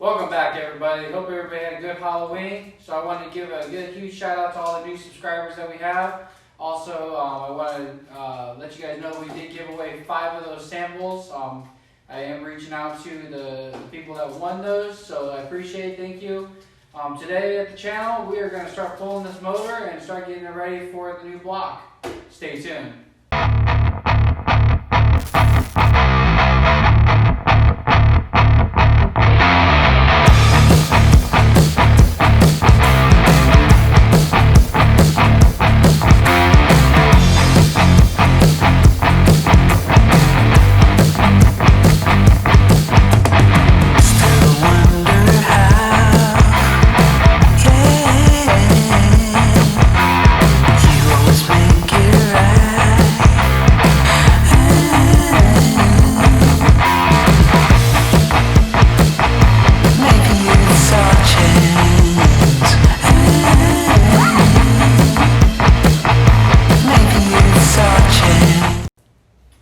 Welcome back, everybody. Hope everybody had a good Halloween. So I wanted to give a huge shout out to all the new subscribers that we have. Also, I want to let you guys know we did give away 5 of those samples. I am reaching out to the people that won those, so I appreciate it. Thank you. Today at the channel, we are going to start pulling this motor and start getting it ready for the new block. Stay tuned.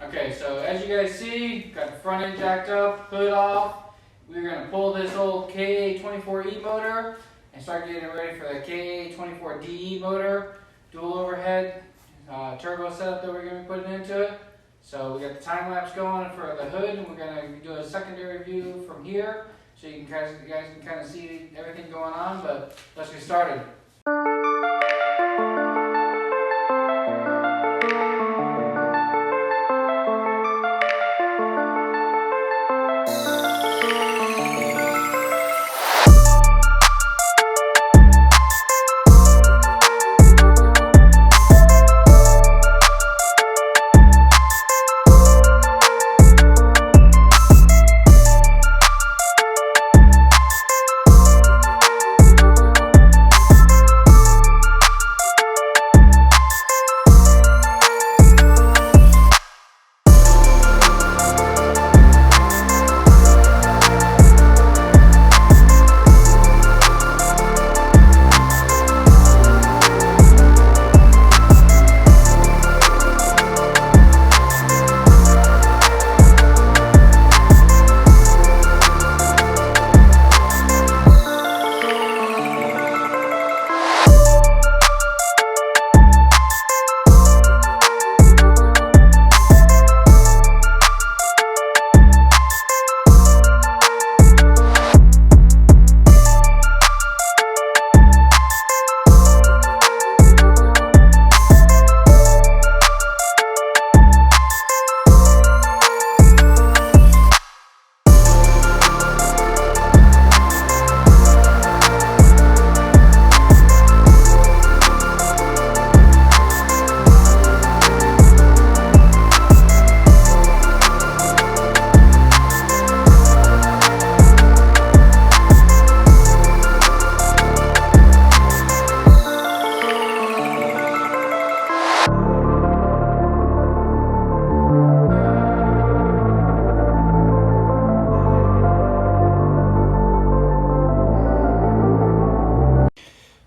Okay, so as you guys see, got the front end jacked up, hood off. We're going to pull this old KA24e motor and start getting it ready for the KA24de motor, dual overhead turbo setup that we're going to be putting into it. So we got the time lapse going for the hood, and we're going to do a secondary view from here so you guys can kind of see everything going on. But let's get started.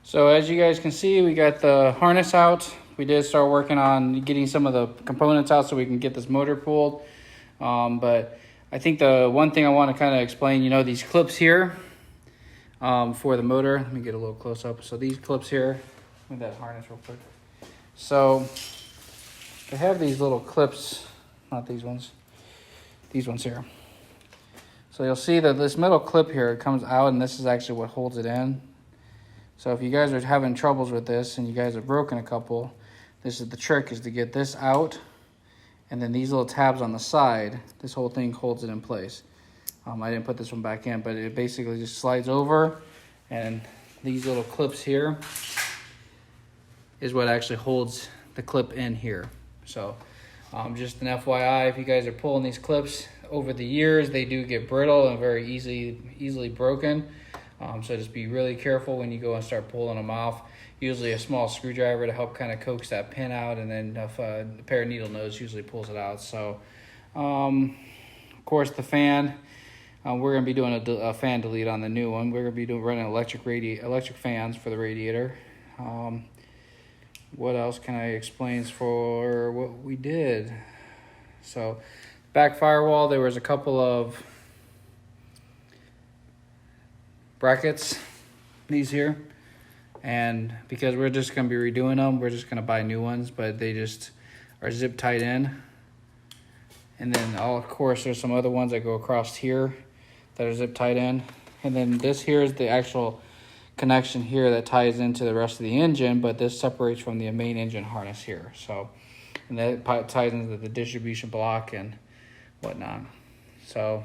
So as you guys can see, we got the harness out. We did start working on getting some of the components out so we can get this motor pulled. But I think the one thing I want to kind of explain, these clips here for the motor. Let me get a little close up. So these clips here, move that harness real quick. So they have these little clips, not these ones here. So you'll see that this middle clip here comes out, and this is actually what holds it in. So if you guys are having troubles with this and you guys have broken a couple, this is the trick, is to get this out, and then these little tabs on the side, this whole thing holds it in place. I didn't put this one back in, but it basically just slides over, and these little clips here is what actually holds the clip in here. So just an FYI, if you guys are pulling these clips over the years, they do get brittle and very easily broken. So just be really careful when you go and start pulling them off. Usually a small screwdriver to help kind of coax that pin out, and then a pair of needle nose usually pulls it out. So of course the fan, we're going to be doing a fan delete on the new one. We're going to be running electric fans for the radiator. What else can I explain for what we did? So back firewall, there was a couple of brackets, these here. And because we're just going to be redoing them, we're just going to buy new ones, but they just are zip tied in. And then, of course, there's some other ones that go across here that are zip tied in. And then this here is the actual connection here that ties into the rest of the engine, but this separates from the main engine harness here. So, and that ties into the distribution block and whatnot. So,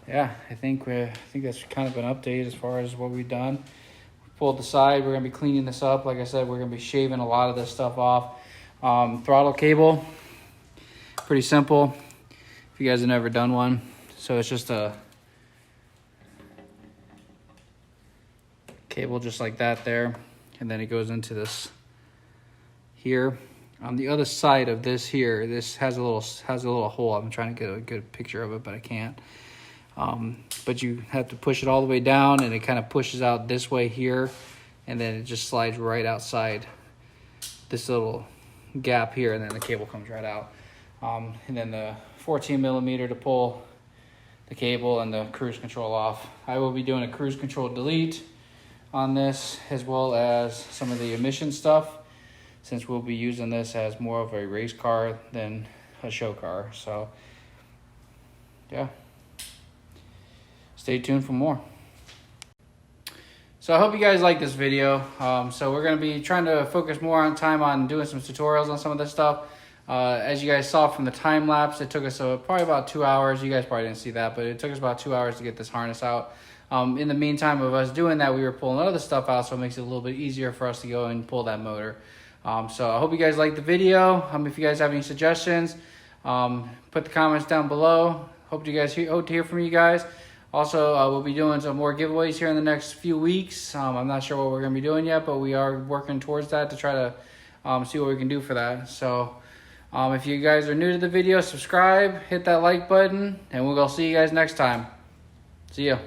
yeah, I think that's kind of an update as far as what we've done. Pulled the side. We're gonna be cleaning this up. Like I said, we're gonna be shaving a lot of this stuff off. Throttle cable, pretty simple. If you guys have never done one, so it's just a cable just like that there, and then it goes into this here. On the other side of this here, this has a little hole. I'm trying to get a good picture of it, but I can't. But you have to push it all the way down, and it kind of pushes out this way here, and then it just slides right outside this little gap here, and then the cable comes right out. And then the 14 millimeter to pull the cable and the cruise control off. I will be doing a cruise control delete on this, as well as some of the emission stuff, since we'll be using this as more of a race car than a show car. So yeah, stay tuned for more. So I hope you guys like this video. So we're going to be trying to focus more on time on doing some tutorials on some of this stuff. As you guys saw from the time lapse, it took us probably about 2 hours. You guys probably didn't see that, but it took us about 2 hours to get this harness out. In the meantime of us doing that, we were pulling other stuff out, so it makes it a little bit easier for us to go and pull that motor. So I hope you guys liked the video. If you guys have any suggestions, put the comments down below. Hope to hear from you guys. Also, we'll be doing some more giveaways here in the next few weeks. I'm not sure what we're going to be doing yet, but we are working towards that to try to see what we can do for that. So if you guys are new to the video, subscribe, hit that like button, and we'll go see you guys next time. See ya.